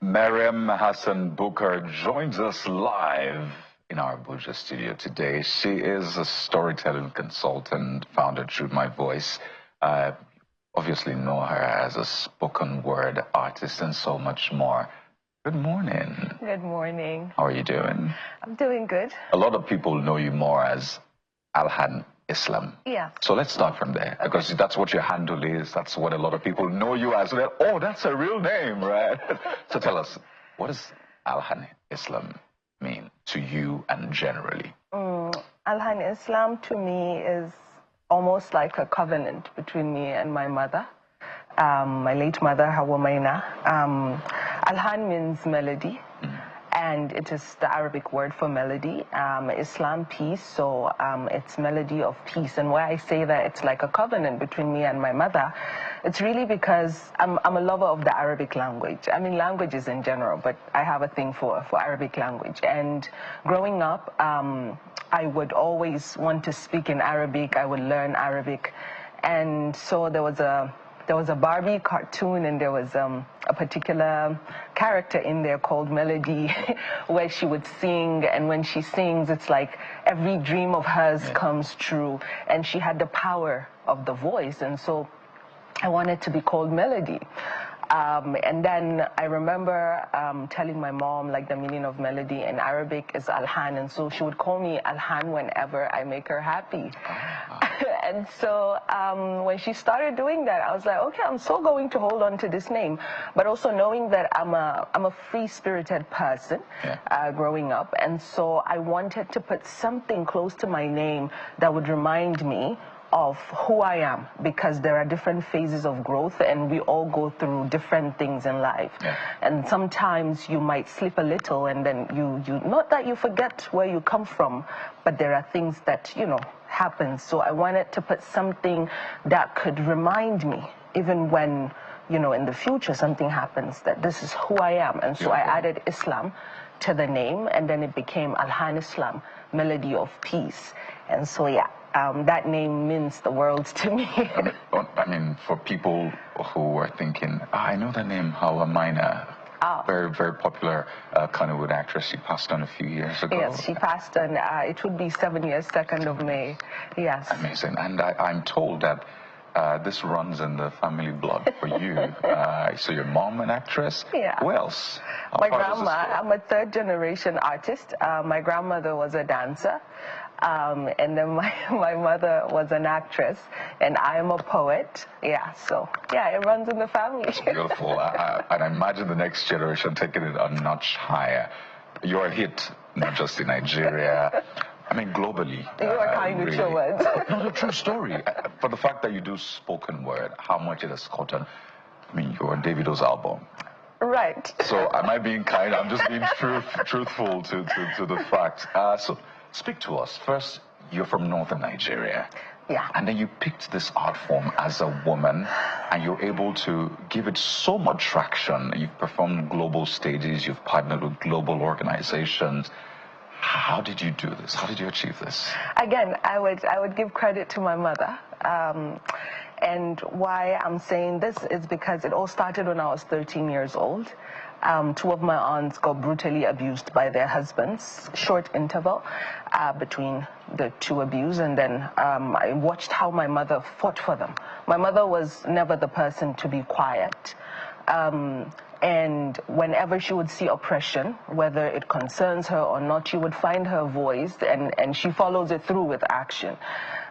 Maryam Hassan Bukar joins us live in our Abuja studio today. She is a storytelling consultant, founded through My Voice. Obviously know her as a spoken word artist and so much more. Good morning. Good morning. How are you doing? I'm doing good. A lot of people know you more as Alhan Islam. Yeah. So let's start from there, because that's what your handle is. That's what a lot of people know you as. Oh, that's a real name, right? So tell us, what does Alhan Islam mean to you and generally? Alhan Islam to me is almost like a covenant between me and my mother, my late mother, Hawa Maina. Alhan means melody. And it is the Arabic word for melody, Islam, peace, so it's melody of peace. And why I say that it's like a covenant between me and my mother, it's really because I'm a lover of the Arabic language. I mean, languages in general, but I have a thing for Arabic language. And growing up, I would always want to speak in Arabic. I would learn Arabic. And so there was a Barbie cartoon, and there was a particular character in there called Melody where she would sing, and when she sings, it's like every dream of hers comes true, and she had the power of the voice, and so I wanted to be called Melody. And then I remember telling my mom, like, the meaning of melody in Arabic is Alhan, and so she would call me Alhan whenever I make her happy. And so when she started doing that, I was like, okay, I'm so going to hold on to this name, but also knowing that I'm a free-spirited person growing up, and so I wanted to put something close to my name that would remind me of who I am, because there are different phases of growth and we all go through different things in life. And sometimes you might slip a little, and then you not that you forget where you come from, but there are things that, you know, happen. So I wanted to put something that could remind me, even when, you know, in the future something happens, that this is who I am. And so I added Islam to the name, and then it became Alhan Islam, melody of peace. And so that name means the world to me. I mean, for people who are thinking, I know that name, Hawa Maina. Very, very popular Kannywood actress. She passed on a few years ago. Yes, she passed on. It would be 7 years, 2nd of May. Yes. Amazing. And I'm told that this runs in the family blood for you. So your mom an actress? Yeah. Who else? My grandma. I'm a 3rd-generation artist. My grandmother was a dancer. And then my mother was an actress, and I am a poet. Yeah, so it runs in the family. It's beautiful. And I imagine the next generation taking it a notch higher. You're a hit, not just in Nigeria, I mean globally. You are kind with your words. Not a true story. For the fact that you do spoken word, how much it has caught on. I mean, you're on Davido's album. Right. So am I being kind? I'm just being truthful to the fact. So speak to us. First, you're from northern Nigeria. Yeah. And then you picked this art form as a woman, and you're able to give it so much traction. You've performed global stages, you've partnered with global organizations. How did you do this? How did you achieve this? Again, I would give credit to my mother. And why I'm saying this is because it all started when I was 13 years old. 2 of my aunts got brutally abused by their husbands, short interval between the 2 abuse, and then I watched how my mother fought for them. My mother was never the person to be quiet. And whenever she would see oppression, whether it concerns her or not, she would find her voice, and she follows it through with action.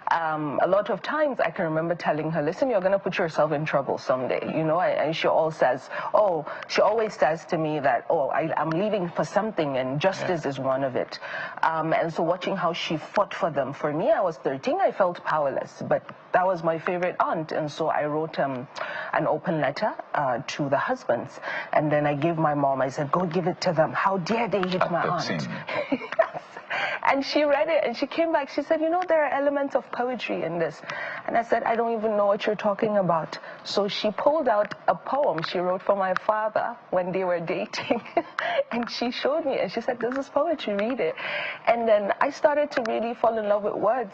A lot of times I can remember telling her, listen, you're going to put yourself in trouble someday, you know, and she always says to me that, I'm leaving for something, and justice is one of it. And so watching how she fought for them, for me, I was 13, I felt powerless, but that was my favorite aunt, and so I wrote an open letter to the husbands, and then I gave my mom, I said, go give it to them. How dare they hit my aunt? And she read it, and she came back, she said, you know, there are elements of poetry in this. And I said, I don't even know what you're talking about. So she pulled out a poem she wrote for my father when they were dating. And she showed me, and she said, this is poetry, read it. And then I started to really fall in love with words.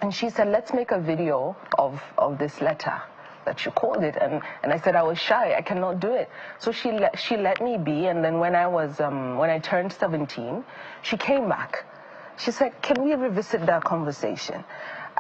And she said, let's make a video of this letter. that you called it. And I said I was shy, I cannot do it. So she let me be, and then when I turned 17, she came back. She said, can we revisit that conversation?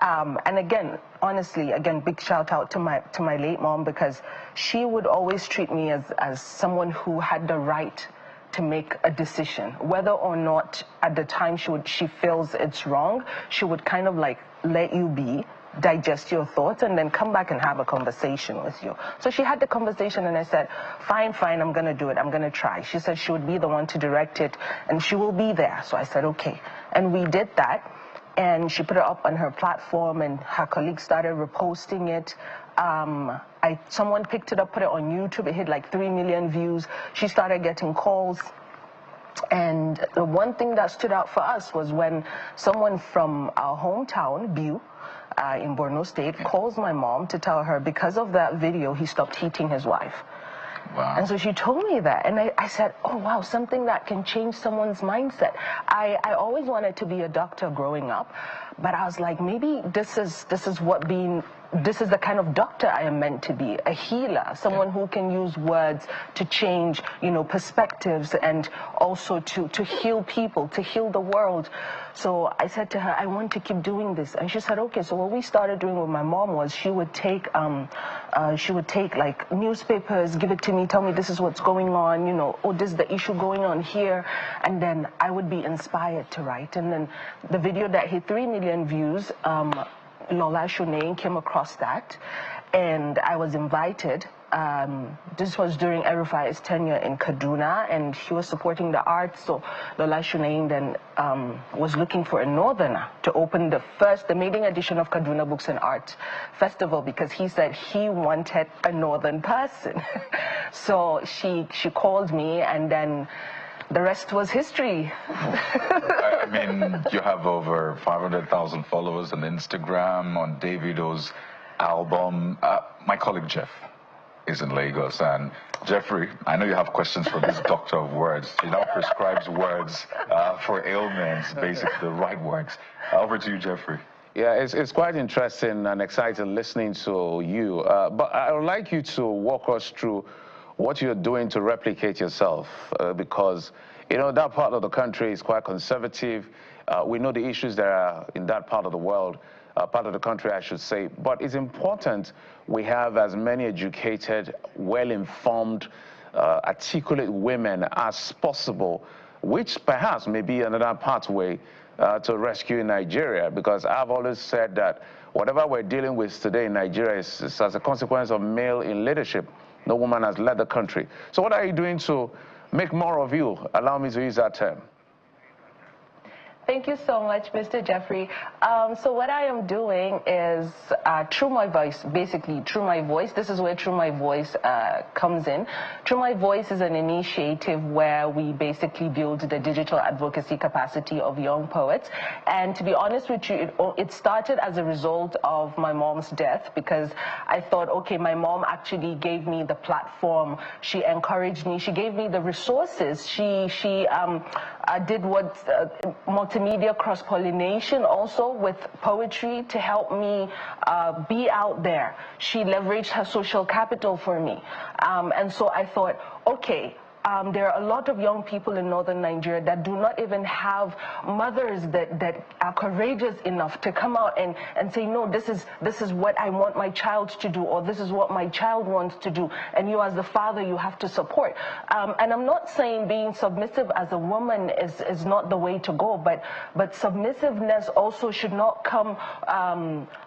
And again, honestly, big shout out to my late mom, because she would always treat me as someone who had the right to make a decision, whether or not at the time she feels it's wrong. She would kind of like let you be, digest your thoughts, and then come back and have a conversation with you. So she had the conversation, and I said, fine, I'm gonna do it, I'm gonna try. She said she would be the one to direct it, and she will be there. So I said, okay. And we did that, and she put it up on her platform, and her colleagues started reposting it. Someone picked it up, put it on YouTube, it hit like 3 million views. She started getting calls. And the one thing that stood out for us was when someone from our hometown, Biu, in Borno State, calls my mom to tell her because of that video, he stopped hitting his wife. Wow. And so she told me that, and I said, oh wow, something that can change someone's mindset. I always wanted to be a doctor growing up, but I was like, maybe this is the kind of doctor I am meant to be, a healer, someone who can use words to change, perspectives, and also to heal people, to heal the world. So I said to her, I want to keep doing this. And she said, okay. So what we started doing with my mom was she would take like newspapers, give it to me, tell me this is what's going on, oh, this is the issue going on here. And then I would be inspired to write. And then the video that hit 3 million views, Lola Shunaying came across that, and I was invited. This was during Erufai's tenure in Kaduna, and he was supporting the arts. So Lola Shunaying then was looking for a northerner to open the maiden edition of Kaduna Books and Art Festival, because he said he wanted a northern person. So she called me, and then the rest was history. I mean, you have over 500,000 followers on Instagram, on Davido's album. My colleague Jeff is in Lagos, and Jeffrey, I know you have questions for this doctor of words. He now prescribes words for ailments, basically the right words. Over to you, Jeffrey. Yeah, it's quite interesting and exciting listening to you. But I would like you to walk us through what you're doing to replicate yourself, because that part of the country is quite conservative. We know the issues that are in that part of the world, part of the country, I should say. But it's important we have as many educated, well-informed, articulate women as possible, which perhaps may be another pathway to rescue Nigeria, because I've always said that whatever we're dealing with today in Nigeria is as a consequence of male in leadership. No woman has led the country. So what are you doing to make more of you? Allow me to use that term. Thank you so much, Mr. Jeffrey. So what I am doing is Through My Voice, basically Through My Voice. This is where Through My Voice comes in. Through My Voice is an initiative where we basically build the digital advocacy capacity of young poets. And to be honest with you, it started as a result of my mom's death, because I thought, okay, my mom actually gave me the platform. She encouraged me. She gave me the resources. She did what multimedia cross-pollination also with poetry to help me be out there. She leveraged her social capital for me. And so I thought, okay, there are a lot of young people in northern Nigeria that do not even have mothers that are courageous enough to come out and say, no, this is what I want my child to do, or this is what my child wants to do, and you as the father, you have to support. And I'm not saying being submissive as a woman is not the way to go, but submissiveness also should not come,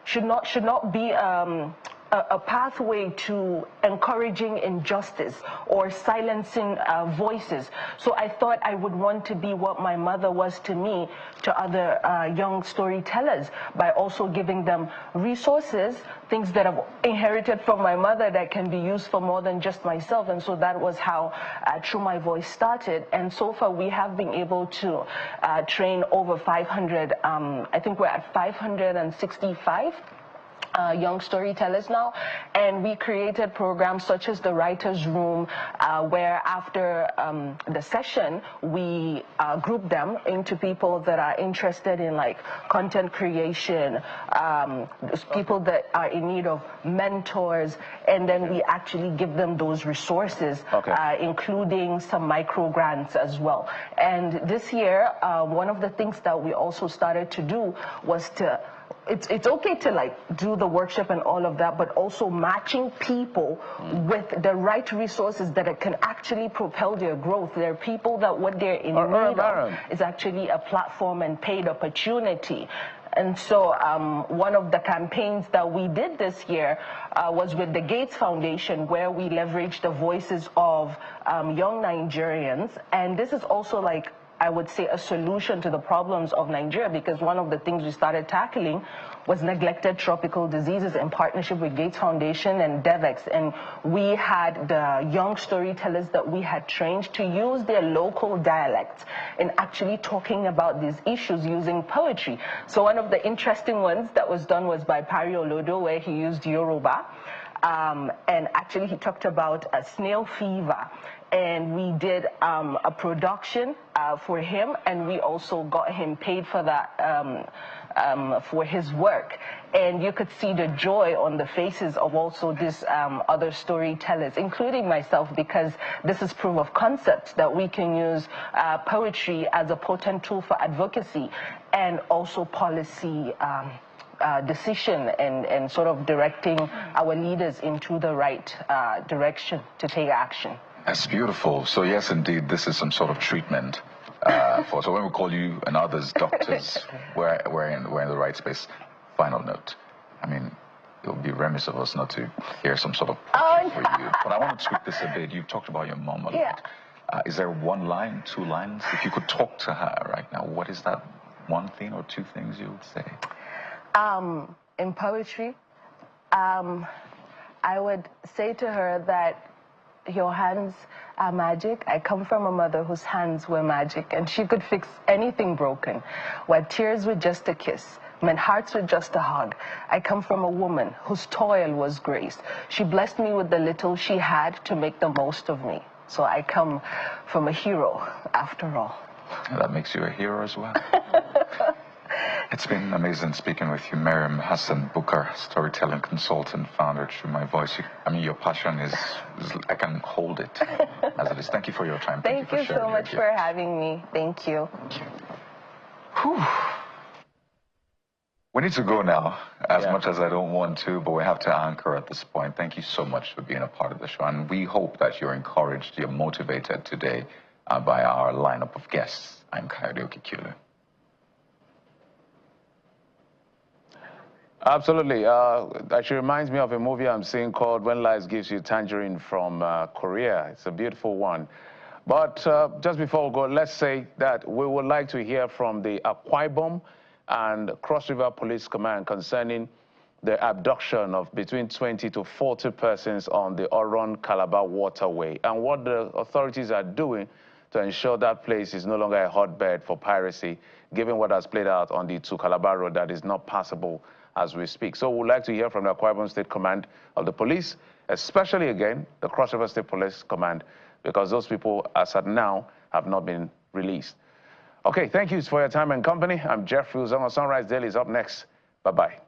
should not be a pathway to encouraging injustice or silencing voices. So I thought I would want to be what my mother was to me, to other young storytellers, by also giving them resources, things that I've inherited from my mother that can be used for more than just myself. And so that was how Through My Voice started. And so far we have been able to train over 500, I think we're at 565 young storytellers now, and we created programs such as the Writers' Room, where after the session we group them into people that are interested in like content creation, people that are in need of mentors, and then we actually give them those resources, including some micro grants as well. And this year, one of the things that we also started to do was to it's okay to like do the workshop and all of that, but also matching people with the right resources that can actually propel their growth. There are people that what they're in need of is actually a platform and paid opportunity. And so one of the campaigns that we did this year was with the Gates Foundation, where we leveraged the voices of young Nigerians. And this is also like, I would say, a solution to the problems of Nigeria, because one of the things we started tackling was neglected tropical diseases in partnership with Gates Foundation and DEVEX. And we had the young storytellers that we had trained to use their local dialects in actually talking about these issues using poetry. So one of the interesting ones that was done was by Pari Olodo, where he used Yoruba. And actually he talked about a snail fever. And we did a production for him, and we also got him paid for that, for his work. And you could see the joy on the faces of also these other storytellers, including myself, because this is proof of concept that we can use poetry as a potent tool for advocacy and also policy decision and sort of directing our leaders into the right direction to take action. That's beautiful. So yes, indeed, this is some sort of treatment for. So when we call you and others doctors, we're in the right space. Final note. I mean, it would be remiss of us not to hear some sort of poetry for you. But I want to tweak this a bit. You've talked about your mom a lot. Is there one line, two lines? If you could talk to her right now, what is that one thing or two things you would say? In poetry, I would say to her that your hands are magic. I come from a mother whose hands were magic, and she could fix anything broken, where tears were just a kiss, meant hearts were just a hug. I come from a woman whose toil was grace. She blessed me with the little she had to make the most of me. So I come from a hero, after all. And that makes you a hero as well. It's been amazing speaking with you, Maryam Hassan Bukar, storytelling consultant, founder Through My Voice. I mean, your passion is I can hold it as it is. Thank you for your time. Thank you so much for having me. Thank you. Thank you. Whew. We need to go now, as much as I don't want to, but we have to anchor at this point. Thank you so much for being a part of the show, and we hope that you're encouraged, you're motivated today by our lineup of guests. I'm Kayode Okikulu. Absolutely. Actually reminds me of a movie I'm seeing called When Life Gives You Tangerine from Korea. It's a beautiful one. But just before we go, let's say that we would like to hear from the Akwa Ibom and Cross River Police Command concerning the abduction of between 20 to 40 persons on the Oron-Calabar waterway and what the authorities are doing to ensure that place is no longer a hotbed for piracy, given what has played out on the Calabar Road that is not passable as we speak. So we'd like to hear from the Akwa Ibom State Command of the police, especially again, the Cross River State Police Command, because those people, as at now, have not been released. Okay, thank you for your time and company. I'm Jeffrey Uzama. Sunrise Daily is up next. Bye-bye.